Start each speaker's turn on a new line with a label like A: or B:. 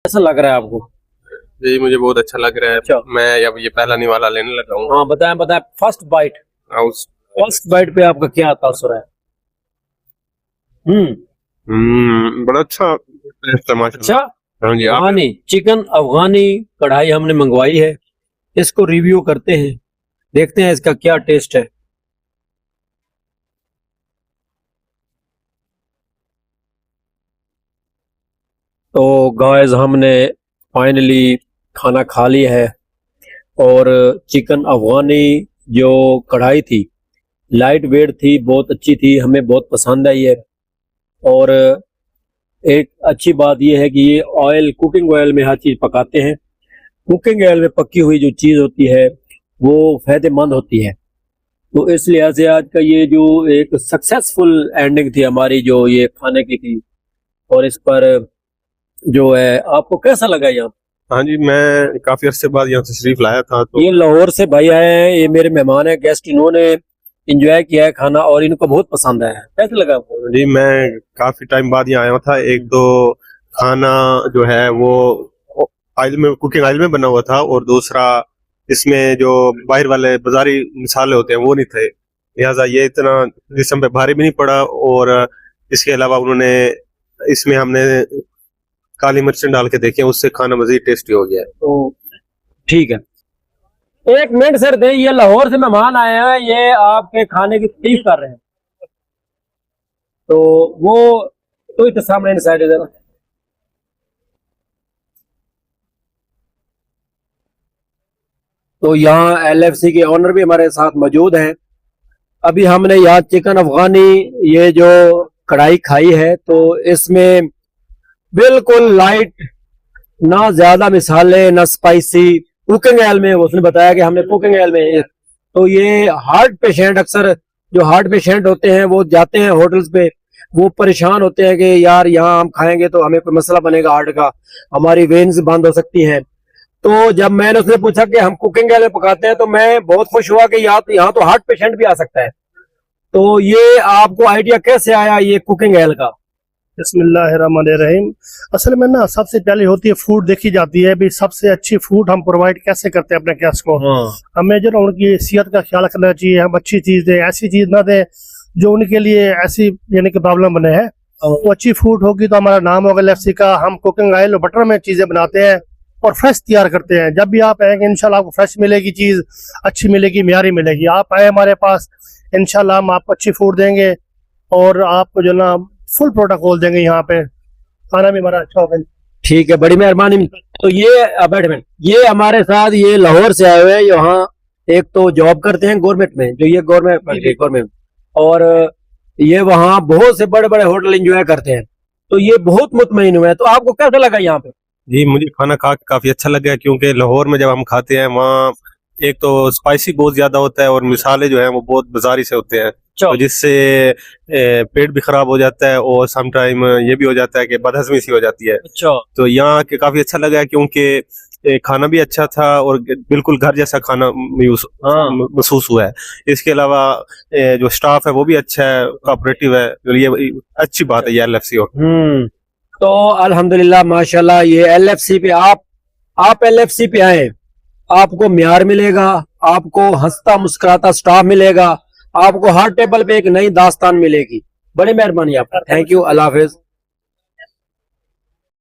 A: कैसा लग रहा है आपको?
B: जी मुझे बहुत अच्छा लग रहा है।
A: अच्छा।
B: मैं अब ये पहला निवाला लेने लगा हूँ।
A: हाँ बताएं बताएं, फर्स्ट बाइट पे आपका क्या तासुर है?
B: बड़ा अच्छा टेस्ट है माशाल्लाह।
A: अच्छा,
B: हाँ जी आप
A: अफगानी चिकन, अफगानी कढ़ाई हमने मंगवाई है, इसको रिव्यू करते हैं, देखते हैं इसका क्या टेस्ट है। तो गाइस हमने फाइनली खाना खा लिया है और चिकन अफगानी जो कढ़ाई थी लाइट वेट थी, बहुत अच्छी थी, हमें बहुत पसंद आई है। और एक अच्छी बात यह है कि ये ऑयल, कुकिंग ऑयल में हर चीज़ पकाते हैं। कुकिंग ऑयल में पकी हुई जो चीज़ होती है वो फायदेमंद होती है। तो इस लिहाज से आज का ये जो एक सक्सेसफुल एंडिंग थी हमारी जो ये खाने की थी, और इस पर जो है आपको कैसा लगा यहाँ?
B: हाँ जी मैं काफी अरसे बाद यहाँ तशरीफ लाया था। तो
A: ये लाहौर से भाई आए हैं, ये मेरे मेहमान है, गेस्ट, इन्होंने एंजॉय किया है खाना और इनको बहुत पसंद आया है। कैसा लगा आपको?
B: जी मैं काफी टाइम बाद यहाँ आया था। एक तो खाना जो है वो ऑयल में, कुकिंग ऑयल में बना हुआ था, और दूसरा इसमें जो बाहर वाले बाजारी मसाले होते हैं वो नहीं थे, लिहाजा ये इतना जिस्म पे भारी भी नहीं पड़ा। और इसके अलावा उन्होंने इसमें हमने काली मिर्चें डाल के देखे, उससे खाना मजीद टेस्टी हो गया है।
A: तो ठीक है, एक मिनट सर दे, ये लाहौर से मेहमान आए हैं, ये आपके खाने की तारीफ कर रहे हैं, तो वो तो इतना सामने साइड इधर। तो यहाँ एलएफसी के ऑनर भी हमारे साथ मौजूद हैं। अभी हमने यहाँ चिकन अफगानी ये जो कढ़ाई खाई है, तो इसमें बिल्कुल लाइट, ना ज्यादा मिसाले ना स्पाइसी, कुकिंग ऑयल में, उसने बताया कि हमने कुकिंग ऑयल में। तो ये हार्ट पेशेंट, अक्सर जो हार्ट पेशेंट होते हैं वो जाते हैं होटल्स पे, वो परेशान होते हैं कि यार यहाँ हम खाएंगे तो हमें कोई मसला बनेगा हार्ट का, हमारी वेन्स बंद हो सकती हैं। तो जब मैंने उसने पूछा कि हम कुकिंग ऑयल में पकाते हैं, तो मैं बहुत खुश हुआ कि यहाँ तो हार्ट पेशेंट भी आ सकता है। तो ये आपको आइडिया कैसे आया ये कुकिंग ऑयल का?
C: बिस्मिल्लाहिर्रहमानिर्रहीम। असल में ना सबसे पहले होती है फूड, देखी जाती है भी सबसे अच्छी फूड हम प्रोवाइड कैसे करते हैं अपने गेस्ट को। हमें जो ना उनकी सेहत का ख्याल रखना चाहिए। हम अच्छी चीज दें, ऐसी चीज ना दें जो उनके लिए ऐसी यानी कि प्रॉब्लम बने है। वो अच्छी फूड होगी तो हमारा नाम होगा एलएफसी का। हम कुकिंग ऑयल और बटर में चीजें बनाते हैं और फ्रेश तैयार करते हैं। जब भी आप आएंगे इंशाल्लाह आपको फ्रेश मिलेगी, चीज अच्छी मिलेगी, म्यारी मिलेगी। आप आए हमारे पास, इंशाल्लाह हम आपको अच्छी फूड देंगे और आपको जो ना फुल प्रोटोकॉल देंगे। यहाँ पे खाना भी हमारा अच्छा होगा।
A: ठीक है, बड़ी मेहरबानी। तो ये ये हमारे साथ ये लाहौर से आए हुए हैं, यहाँ एक तो जॉब करते हैं गवर्नमेंट में, जो ये गवर्नमेंट, और ये वहाँ बहुत से बड़े बड़े होटल एंजॉय करते हैं। तो ये बहुत मुतमईन हुए हैं। तो आपको कैसा लगा यहाँ पे?
B: जी मुझे खाना खा के काफी अच्छा लगा, क्योंकि लाहौर में जब हम खाते हैं वहाँ एक तो स्पाइसी बहुत ज्यादा होता है और मिसाले जो हैं वो बहुत बाजारी से होते हैं, तो जिससे पेट भी खराब हो जाता है और सम टाइम ये भी हो जाता है कि बदहजमी सी हो जाती है।
A: अच्छा।
B: तो यहाँ के काफी अच्छा लगा, क्योंकि खाना भी अच्छा था और बिल्कुल घर जैसा खाना महसूस हुआ है। इसके अलावा जो स्टाफ है वो भी अच्छा है, कोऑपरेटिव है, तो ये अच्छी बात है ये एलएफसी हो।
A: तो अल्हम्दुलिल्लाह माशाल्लाह, ये एलएफसी पे आप एलएफसी पे आए, आपको म्यार मिलेगा, आपको हंसता मुस्कुराता स्टाफ मिलेगा, आपको हर टेबल पे एक नई दास्तान मिलेगी। बड़ी मेहरबानी आपका, थैंक यू, अल्लाह हाफिज।